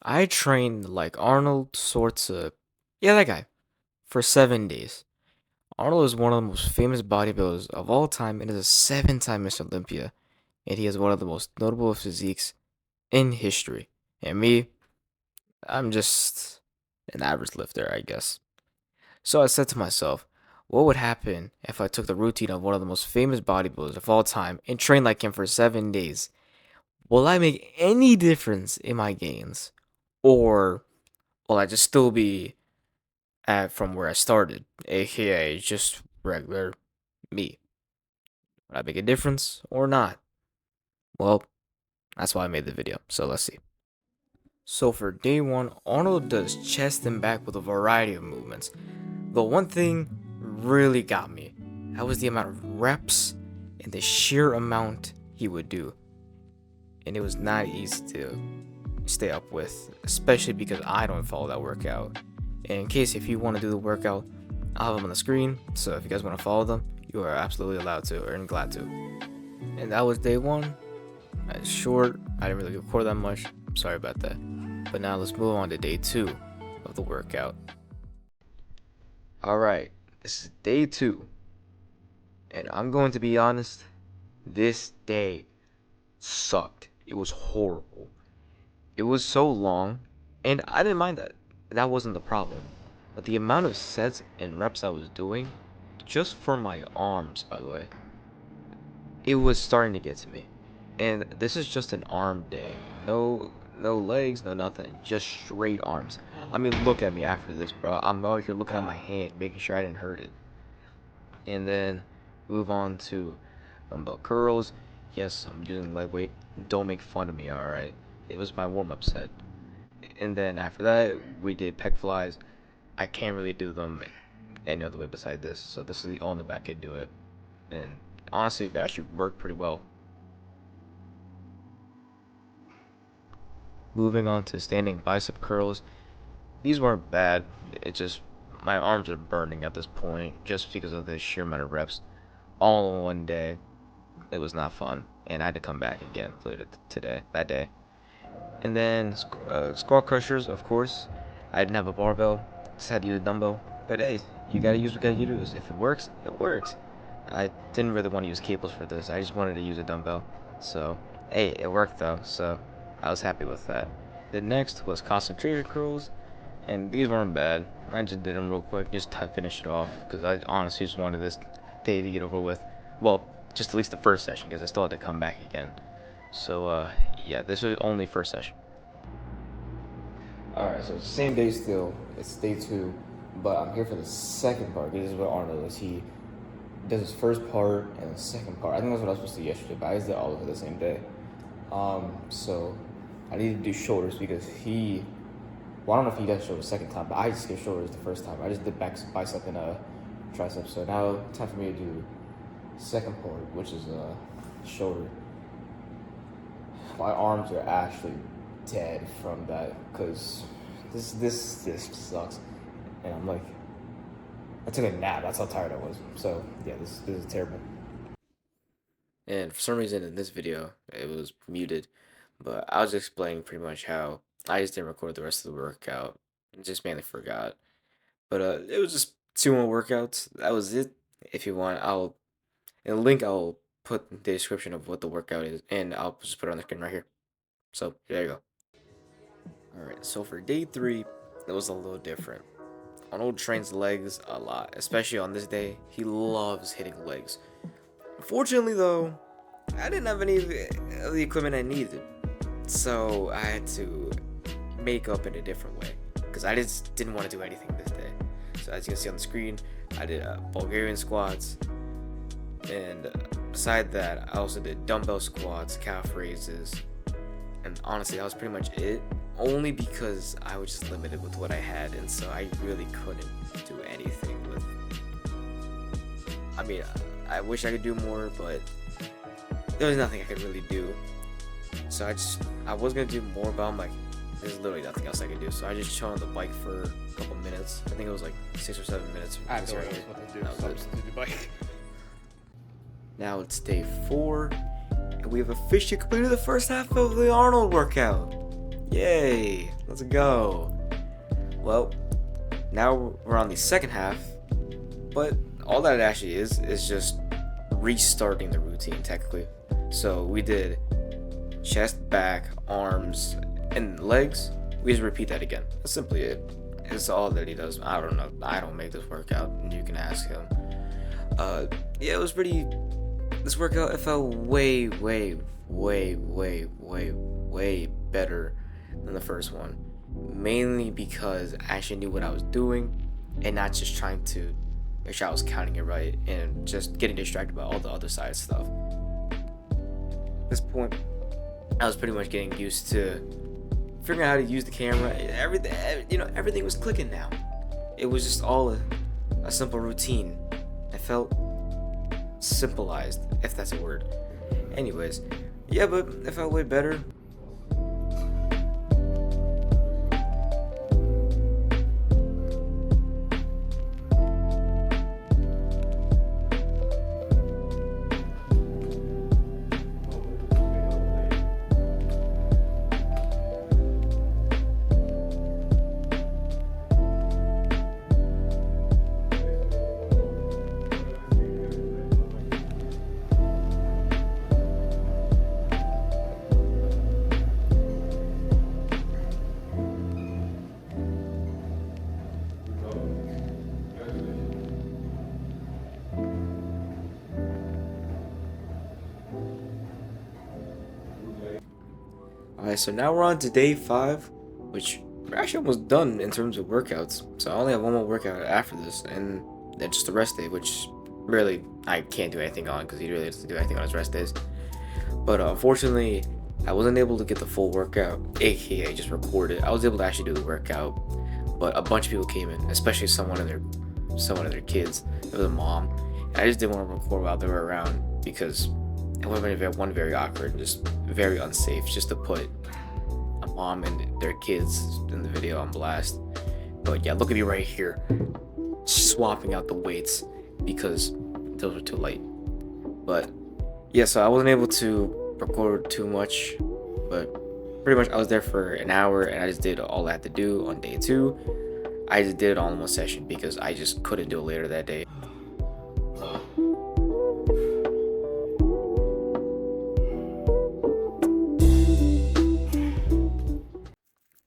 I trained like Arnold Schwarzenegger, yeah, that guy, for 7 days. Arnold is one of the most famous bodybuilders of all time and is a seven-time Mr. Olympia, and he has one of the most notable physiques in history. And me, I'm just an average lifter, I guess. So I said to myself, what would happen if I took the routine of one of the most famous bodybuilders of all time and trained like him for 7 days? Will I make any difference in my gains? Or will I just still be at from where I started, aka just regular me? Would I make a difference or not? Well, that's why I made the video, so let's see. So for day one, Arnold does chest and back with a variety of movements. The one thing really got me, that was the amount of reps and the sheer amount he would do. And it was not easy to stay up with, especially because I don't follow that workout. And in case if you want to do the workout, I'll have them on the screen, so if you guys want to follow them, you are absolutely allowed to, or glad to. And that was day one. It's short, I didn't really record that much, I'm sorry about that. But now let's move on to day two of the workout. Alright, this is day two. And I'm going to be honest, this day sucked. It was horrible. It was so long, and I didn't mind that. That wasn't the problem. But the amount of sets and reps I was doing, just for my arms, by the way, it was starting to get to me. And this is just an arm day. No legs, no nothing. Just straight arms. I mean, look at me after this, bro. I'm out here looking at my hand, making sure I didn't hurt it. And then move on to dumbbell curls. Yes, I'm using lightweight. Don't make fun of me, alright? It was my warm-up set. And then after that, we did pec flies. I can't really do them any other way beside this, so this is the only way I could do it. And honestly, it actually worked pretty well. Moving on to standing bicep curls. These weren't bad. It just my arms are burning at this point just because of the sheer amount of reps all in one day. It was not fun, and I had to come back again later today that day. And then squat crushers, of course. I didn't have a barbell, just had to use a dumbbell. But hey, you gotta use what you gotta use. If it works, it works. I didn't really want to use cables for this. I just wanted to use a dumbbell. So, hey, it worked though. So, I was happy with that. The next was concentration curls, and these weren't bad. I just did them real quick, just to finish it off, because I honestly just wanted this day to get over with. Well, just at least the first session, because I still had to come back again. So, yeah, this was only first session. Alright, so it's the same day still. It's day two, but I'm here for the second part. This is what Arnold is. He does his first part and the second part. I think that's what I was supposed to do yesterday, but I just did all of it the same day. So I need to do shoulders because well, I don't know if he does shoulders the second time, but I just did shoulders the first time. I just did back, bicep, and tricep. So now time for me to do second part, which is shoulder. My arms are actually dead from that because this sucks, and I'm like, I took a nap. That's how tired I was. So yeah, this is terrible. And for some reason in this video it was muted, but I was explaining pretty much how I just didn't record the rest of the workout. Just mainly forgot. But it was just two more workouts. That was it. If you want, I'll in the link I'll put the description of what the workout is, and I'll just put it on the screen right here. So there you go. Alright, so for day three, it was a little different. Arnold trains legs a lot, especially on this day. He loves hitting legs. Unfortunately, though, I didn't have any of the equipment I needed, so I had to make up in a different way because I just didn't want to do anything this day. So as you can see on the screen, I did Bulgarian squats, and beside that, I also did dumbbell squats, calf raises, and honestly, that was pretty much it. Only because I was just limited with what I had, and so I really couldn't do anything with. I mean, I wish I could do more, but there was nothing I could really do. So I was gonna do more, but I'm like, there's literally nothing else I could do. So I just chilled on the bike for a couple minutes. I think it was like 6 or 7 minutes. I have no idea what to do. That was it. Substitute bike. Now it's day 4, and we have officially completed the first half of the Arnold workout. Yay! Let's go. Well, now we're on the second half, but all that it actually is just restarting the routine technically. So we did chest, back, arms, and legs. We just repeat that again. That's simply it. It's all that he does. I don't know. I don't make this workout, and you can ask him. Yeah, it was pretty. This workout, it felt way, way, way, way, way, way better than the first one. Mainly because I actually knew what I was doing, and not just trying to make sure I was counting it right and just getting distracted by all the other side stuff. At this point, I was pretty much getting used to figuring out how to use the camera. Everything, everything was clicking now. It was just all a simple routine. I felt simplified, if that's a word. Anyways, yeah, but it felt way better. Alright, so now we're on to day 5, which we're actually almost done in terms of workouts. So I only have one more workout after this, and then just the rest day, which really I can't do anything on because he really doesn't do anything on his rest days. But unfortunately, I wasn't able to get the full workout, aka just record it. I was able to actually do the workout, but a bunch of people came in, especially someone of their kids. It was a mom, and I just didn't want to record while they were around because it would have been very awkward and just very unsafe just to put a mom and their kids in the video on blast. But yeah, look at me right here, swapping out the weights because those were too late. But yeah, so I wasn't able to record too much, but pretty much I was there for an hour and I just did all I had to do on day 2. I just did it all in one session because I just couldn't do it later that day.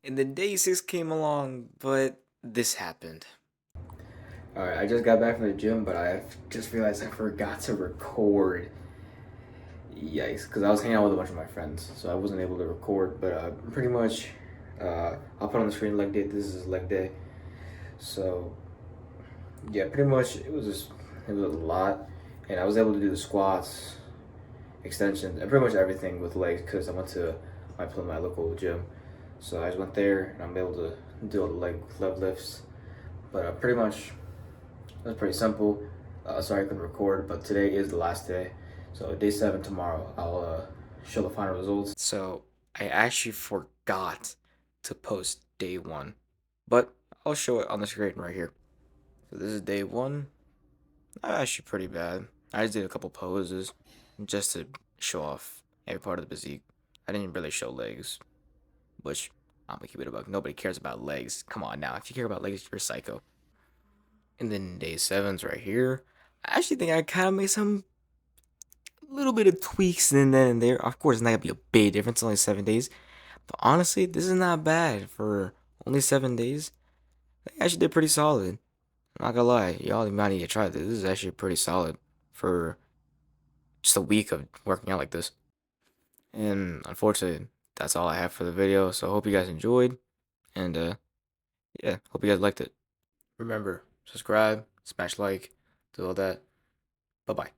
And then day 6 came along, but this happened. Alright, I just got back from the gym, but I just realized I forgot to record. Yikes, because I was hanging out with a bunch of my friends, so I wasn't able to record, but pretty much, I'll put on the screen leg day. This is leg day. So, yeah, pretty much it was a lot, and I was able to do the squats, extensions, and pretty much everything with legs because I went to my local gym. So I just went there and I'm able to do all the leg lifts. But pretty much, it was pretty simple. Sorry I couldn't record, but today is the last day. So day 7 tomorrow, I'll show the final results. So I actually forgot to post day 1, but I'll show it on the screen right here. So this is day 1. Actually pretty bad. I just did a couple poses just to show off every part of the physique. I didn't really show legs, which I'm gonna keep it a buck. Nobody cares about legs. Come on now. If you care about legs, you're a psycho. And then day 7's right here. I actually think I kind of made some little bit of tweaks and then and there. Of course, it's not gonna be a big difference. It's only 7 days, but honestly, this is not bad for only 7 days. I think I actually did pretty solid. I'm not gonna lie, y'all might need to try this. This is actually pretty solid for just a week of working out like this. And unfortunately, that's all I have for the video. So I hope you guys enjoyed. And yeah, hope you guys liked it. Remember, subscribe, smash like, do all that. Bye bye.